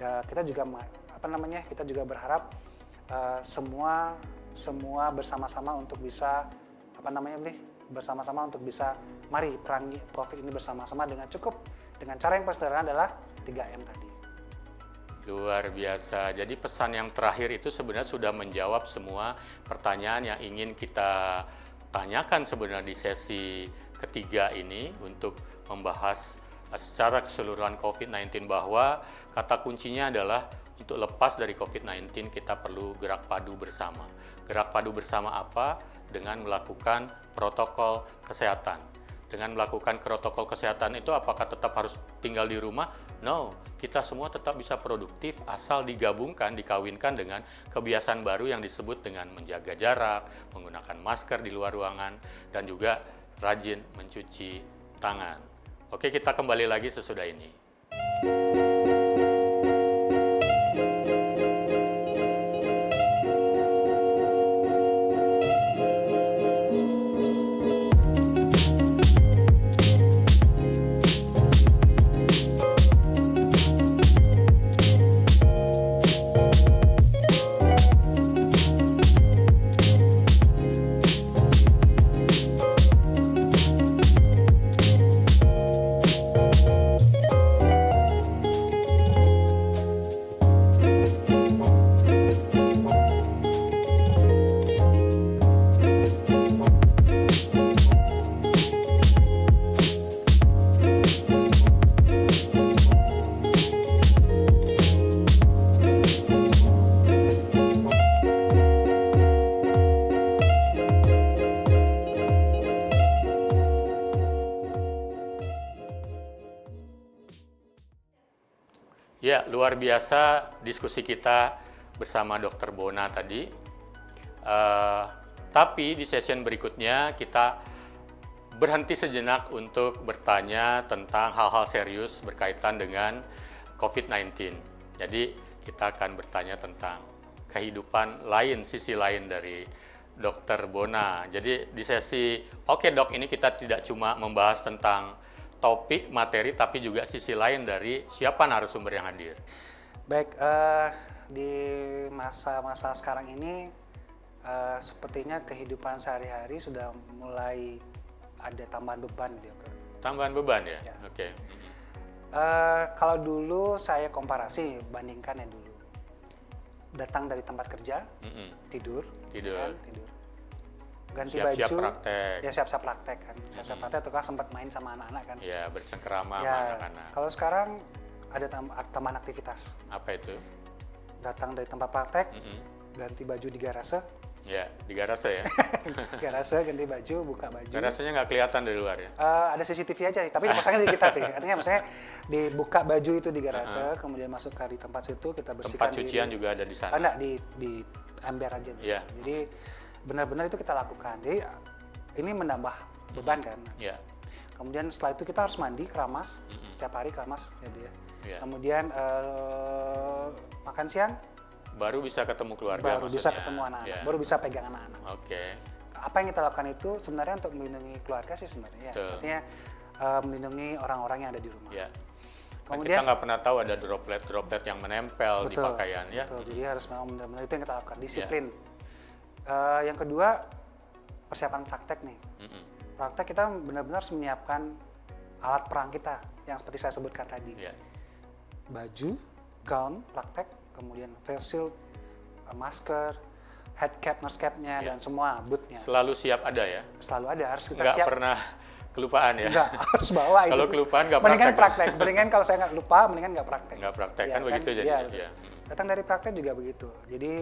kita juga kita juga berharap semua bersama-sama untuk bisa bersama-sama untuk bisa mari perangi COVID ini bersama-sama dengan cara yang paling sederhana adalah 3M tadi. Luar biasa. Jadi pesan yang terakhir itu sebenarnya sudah menjawab semua pertanyaan yang ingin kita tanyakan sebenarnya di sesi ketiga ini untuk membahas secara keseluruhan COVID-19, bahwa kata kuncinya adalah untuk lepas dari COVID-19 kita perlu gerak padu bersama. Gerak padu bersama apa? Dengan melakukan protokol kesehatan. Dengan melakukan protokol kesehatan itu apakah tetap harus tinggal di rumah? No, kita semua tetap bisa produktif asal digabungkan, dikawinkan dengan kebiasaan baru yang disebut dengan menjaga jarak, menggunakan masker di luar ruangan, dan juga rajin mencuci tangan. Oke, kita kembali lagi sesudah ini. luar biasa diskusi kita bersama Dr. Bona tadi. Tapi di session berikutnya kita berhenti sejenak untuk bertanya tentang hal-hal serius berkaitan dengan COVID-19. Jadi kita akan bertanya tentang kehidupan lain, sisi lain dari Dr. Bona. Jadi di sesi Oke Dok ini kita tidak cuma membahas tentang topik, materi, tapi juga sisi lain dari siapa narasumber yang hadir. Baik, di masa-masa sekarang ini sepertinya kehidupan sehari-hari sudah mulai ada tambahan beban. Tambahan beban ya? Ya. Oke. Kalau dulu saya komparasi, bandingkan ya dulu. Datang dari tempat kerja, tidur. Kan, tidur. Ganti Siap-siap baju, praktek. ya siap-siap praktek kan. Siap-siap praktek atau sempat main sama anak-anak kan. Ya, bercengkerama sama Ya, anak-anak. kalau sekarang ada tambahan aktivitas. Apa itu? Datang dari tempat praktek, ganti baju di garase, Ya, di garase ya. garase ganti baju, buka baju. Garasenya nggak kelihatan dari luar ya? Ada CCTV aja, tapi dipasangnya di kita sih. Artinya maksudnya dibuka baju itu di garase, kemudian masuk ke di tempat situ, kita bersihkan Tempat cucian juga ada di sana. Enggak, di ember aja. Iya. Jadi benar-benar itu kita lakukan. Jadi ini menambah beban kan. Ya. Kemudian setelah itu kita harus mandi, keramas. Setiap hari keramas jadi ya. Iya. Kemudian makan siang, Baru bisa ketemu keluarga baru bisa maksudnya. ketemu anak-anak, Ya. baru bisa pegang anak-anak. Oke. Apa yang kita lakukan itu sebenarnya untuk melindungi keluarga sih sebenarnya. Betul. Artinya melindungi orang-orang yang ada di rumah. Ya. Kemudian Kita nggak pernah tahu ada droplet-droplet yang menempel di betul, pakaian ya. betul. Jadi harus memang benar-benar itu yang kita lakukan, disiplin. Yang kedua, persiapan praktek nih. Praktek kita benar-benar harus menyiapkan alat perang kita yang seperti saya sebutkan tadi. Ya. Baju, gown, praktek, kemudian face shield, masker, head cap, nose cap-nya, dan semua bootnya. Selalu siap ada ya? Selalu ada, harus kita Nggak siap. pernah kelupaan ya? Enggak, harus bawa itu. Kalau kelupaan nggak Mendingan praktek. praktek. Mendingan kalau saya nggak lupa, mendingan nggak praktek. Nggak praktek, Ya, kan begitu iya, jadinya. betul. Ya. Datang dari praktek juga begitu. Jadi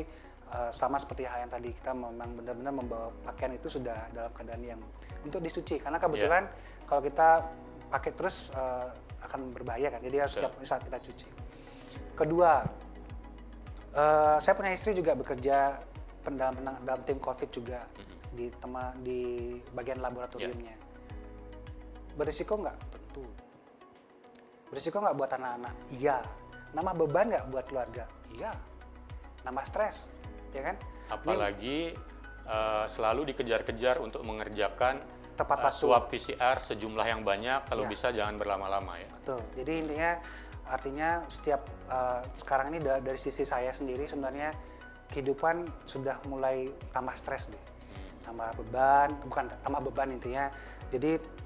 sama seperti hal yang tadi, kita memang benar-benar membawa pakaian itu sudah dalam keadaan yang untuk disuci. Karena kebetulan kalau kita pakai terus akan berbahaya kan. Jadi harus setiap saat kita cuci. Kedua, saya punya istri juga bekerja dalam tim COVID juga di bagian laboratoriumnya. Berisiko nggak? Tentu. Berisiko nggak buat anak-anak? Iya. Nambah beban nggak buat keluarga? Iya. Nambah stres, ya kan? Apalagi selalu dikejar-kejar untuk mengerjakan Tepat waktu. swab PCR sejumlah yang banyak, kalau Ya. bisa jangan berlama-lama ya. Betul. Jadi intinya artinya setiap sekarang ini dari sisi saya sendiri sebenarnya kehidupan sudah mulai tambah stres deh. Tambah beban, bukan tambah beban intinya. Jadi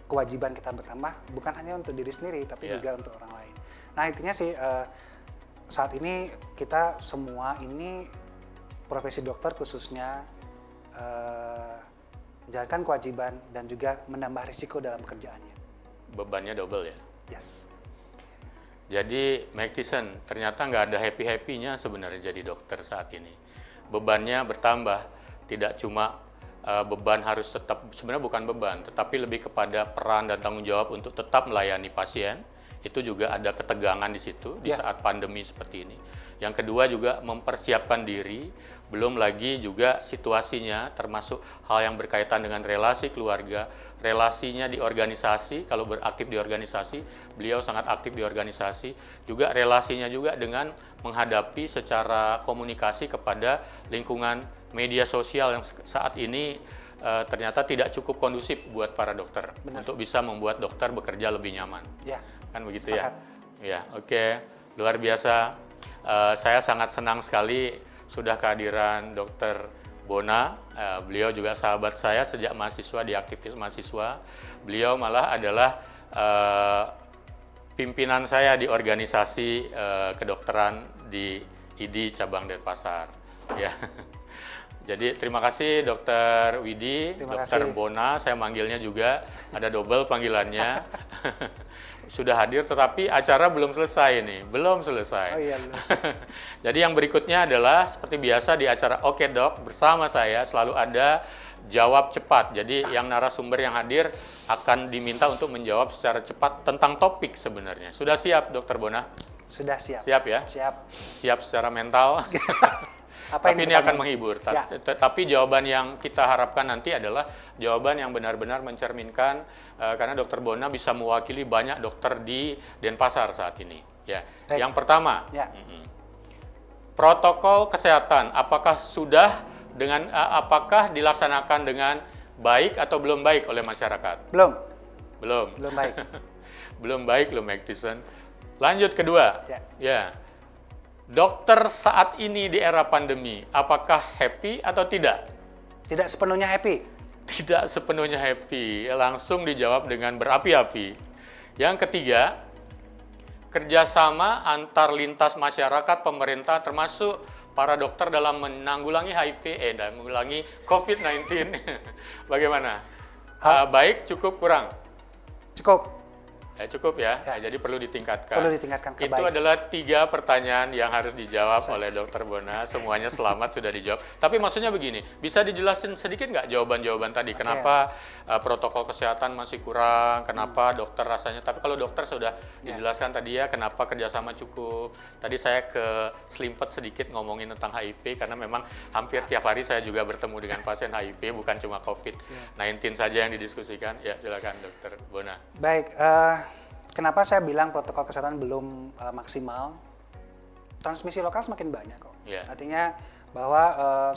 kewajiban kita bertambah bukan hanya untuk diri sendiri tapi juga untuk orang lain. Nah, intinya sih saat ini kita semua ini profesi dokter khususnya menjalankan kewajiban dan juga menambah risiko dalam pekerjaannya. Bebannya double ya. Yes. Jadi Mike Tyson, ternyata nggak ada happy-happy-nya sebenarnya jadi dokter saat ini. Bebannya bertambah, tidak cuma beban harus tetap, sebenarnya bukan beban, tetapi lebih kepada peran dan tanggung jawab untuk tetap melayani pasien. Itu juga ada ketegangan di situ di saat pandemi seperti ini. Yang kedua juga mempersiapkan diri, belum lagi juga situasinya termasuk hal yang berkaitan dengan relasi keluarga, relasinya di organisasi, kalau beraktif di organisasi, beliau sangat aktif di organisasi, juga relasinya juga dengan menghadapi secara komunikasi kepada lingkungan media sosial yang saat ini ternyata tidak cukup kondusif buat para dokter. Untuk bisa membuat dokter bekerja lebih nyaman. Ya. Kan begitu Sepakat. ya? Ya, oke. Luar biasa. Saya sangat senang sekali sudah kehadiran Dr. Bona. Beliau juga sahabat saya sejak mahasiswa di aktivis mahasiswa. Beliau malah adalah pimpinan saya di organisasi kedokteran di ID cabang Denpasar. Ya. Jadi terima kasih Dr. Widi, Terima Dr. kasih. Bona, saya manggilnya juga, ada double panggilannya. Sudah hadir tetapi acara belum selesai nih, belum selesai. Oh iya, belum. Jadi yang berikutnya adalah seperti biasa di acara Oke Dok, bersama saya selalu ada jawab cepat. Jadi yang narasumber yang hadir akan diminta untuk menjawab secara cepat tentang topik sebenarnya. Sudah siap Dr. Bona? Sudah siap. Siap ya? Siap. Siap secara mental. Apa Tapi ini akan menghibur. Ya. Tapi jawaban yang kita harapkan nanti adalah jawaban yang benar-benar mencerminkan karena Dokter Bona bisa mewakili banyak dokter di Denpasar saat ini. Ya. Baik. Yang pertama, Ya. protokol kesehatan apakah apakah dilaksanakan dengan baik atau belum baik oleh masyarakat? Belum. Belum. Belum baik. Belum baik loh, Magdisen. Lanjut kedua. Ya. Ya. Dokter saat ini di era pandemi, apakah happy atau tidak? Tidak sepenuhnya happy. Tidak sepenuhnya happy. Langsung dijawab dengan berapi-api. Yang ketiga, kerjasama antar lintas masyarakat, pemerintah, termasuk para dokter dalam menanggulangi HIV, dan menanggulangi COVID-19. Bagaimana? Baik, cukup, kurang? Cukup. Cukup ya? Ya. Jadi perlu ditingkatkan. Perlu ditingkatkan ke Itu baik. adalah 3 pertanyaan yang harus dijawab oleh Dokter Bona. Semuanya selamat sudah dijawab. Tapi maksudnya begini, bisa dijelasin sedikit nggak jawaban-jawaban tadi? Kenapa protokol kesehatan masih kurang? Kenapa dokter rasanya? Tapi kalau dokter sudah dijelaskan tadi ya, kenapa kerjasama cukup. Tadi saya ke selimpet sedikit ngomongin tentang HIV, karena memang hampir tiap hari saya juga bertemu dengan pasien HIV, bukan cuma COVID-19 saja yang didiskusikan. Ya, silakan Dokter Bona. Baik, kenapa saya bilang protokol kesehatan belum maksimal? Transmisi lokal semakin banyak kok. Yeah. Artinya bahwa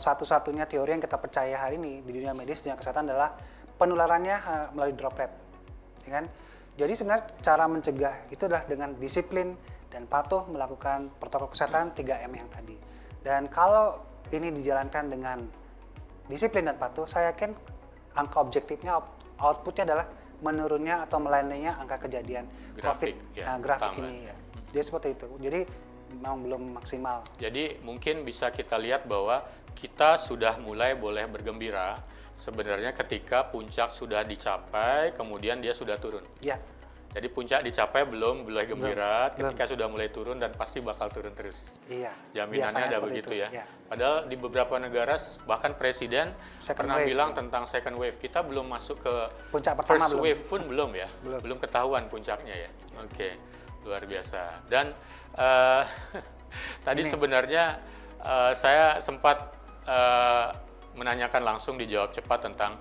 satu-satunya teori yang kita percaya hari ini di dunia medis, dunia kesehatan adalah penularannya melalui droplet. Ya kan? Jadi sebenarnya cara mencegah itu adalah dengan disiplin dan patuh melakukan protokol kesehatan 3M yang tadi. Dan kalau ini dijalankan dengan disiplin dan patuh, saya yakin angka objektifnya, outputnya adalah menurunnya atau melandainya angka kejadian Grafik, COVID ya, grafik tambah. ini ya. Dia seperti itu. Jadi memang belum maksimal. Jadi mungkin bisa kita lihat bahwa kita sudah mulai boleh bergembira sebenarnya ketika puncak sudah dicapai, kemudian dia sudah turun. Ya, Jadi puncak dicapai belum boleh gembira, Belum. ketika sudah mulai turun dan pasti bakal turun terus. iya. Jaminannya Biasanya ada seperti begitu itu. ya. Padahal di beberapa negara bahkan presiden Second pernah wave. bilang tentang second wave. Kita belum masuk ke Puncak pertama first belum. wave pun belum ya. Belum. Belum ketahuan puncaknya ya. Oke. Luar biasa. Dan tadi sebenarnya saya sempat menanyakan langsung, dijawab cepat tentang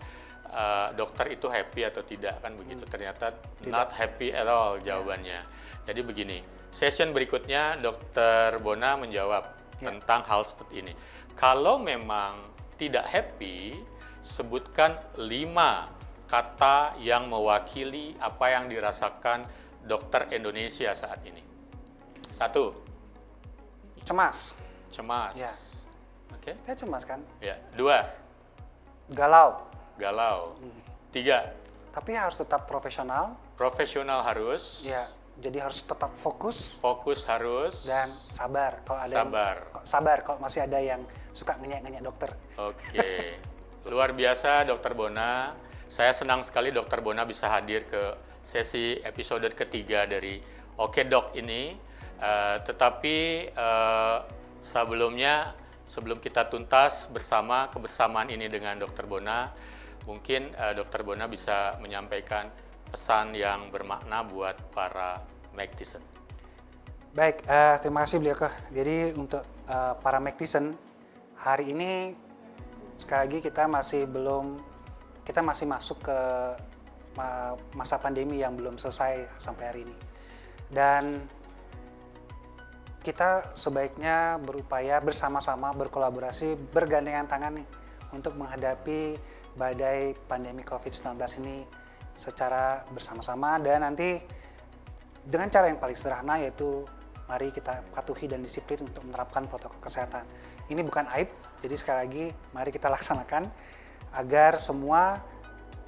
dokter itu happy atau tidak, kan begitu. Ternyata not happy at all jawabannya. Jadi begini, session berikutnya Dokter Bona menjawab tentang hal seperti ini. Kalau memang tidak happy, sebutkan 5 kata yang mewakili apa yang dirasakan dokter Indonesia saat ini. 1, Cemas. cemas. Ya. Oke. Ya cemas kan. Ya. 2, Galau. galau. 3, Tapi harus tetap profesional. profesional harus. Ya, jadi harus tetap fokus Fokus harus. dan sabar. Kalau ada Sabar. sabar kalau masih ada yang suka ngenyek-ngenyek dokter. Oke. Luar biasa Dokter Bona. Saya senang sekali Dokter Bona bisa hadir ke sesi episode ketiga dari Oke Dok ini. Tetapi sebelum kita tuntas bersama kebersamaan ini dengan Dokter Bona, mungkin Dokter Bona bisa menyampaikan pesan yang bermakna buat para Magdisen. Baik, terima kasih beliau. Jadi untuk para Magdisen, hari ini sekali lagi kita masih masuk ke masa pandemi yang belum selesai sampai hari ini. Dan kita sebaiknya berupaya bersama-sama, berkolaborasi, bergandengan tangan nih untuk menghadapi badai pandemi COVID-19 ini secara bersama-sama, dan nanti dengan cara yang paling sederhana, yaitu mari kita patuhi dan disiplin untuk menerapkan protokol kesehatan. Ini bukan aib, jadi sekali lagi mari kita laksanakan agar semua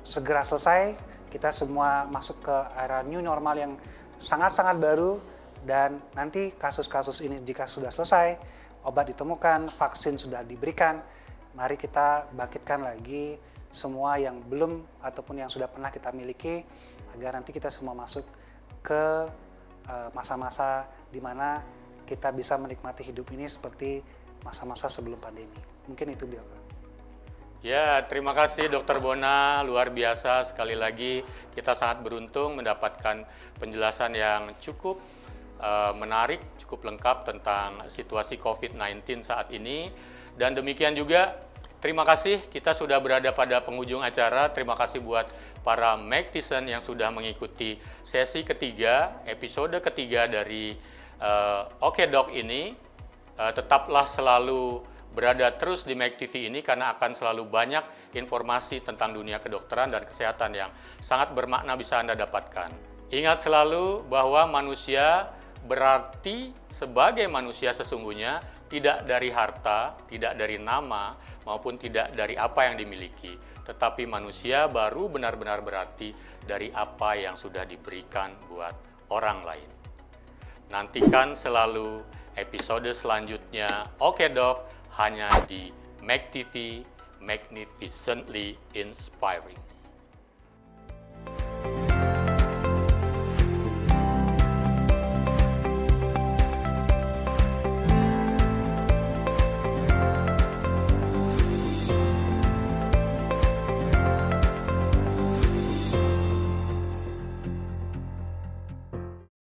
segera selesai, kita semua masuk ke era new normal yang sangat-sangat baru. Dan nanti kasus-kasus ini jika sudah selesai, obat ditemukan, vaksin sudah diberikan, mari kita bangkitkan lagi semua yang belum ataupun yang sudah pernah kita miliki, agar nanti kita semua masuk ke masa-masa di mana kita bisa menikmati hidup ini seperti masa-masa sebelum pandemi. Mungkin itu dia, Kak. Ya, terima kasih Dokter Bona, luar biasa. Sekali lagi kita sangat beruntung mendapatkan penjelasan yang cukup menarik, cukup lengkap tentang situasi COVID-19 saat ini. Dan demikian juga, terima kasih kita sudah berada pada penghujung acara. Terima kasih buat para Magtizens yang sudah mengikuti sesi ketiga, episode ketiga dari Oke Dok ini. Tetaplah selalu berada terus di Mag TV ini karena akan selalu banyak informasi tentang dunia kedokteran dan kesehatan yang sangat bermakna bisa Anda dapatkan. Ingat selalu bahwa manusia berarti sebagai manusia sesungguhnya tidak dari harta, tidak dari nama, maupun tidak dari apa yang dimiliki. Tetapi manusia baru benar-benar berarti dari apa yang sudah diberikan buat orang lain. Nantikan selalu episode selanjutnya Oke Dok hanya di Mag TV, Magnificently Inspiring.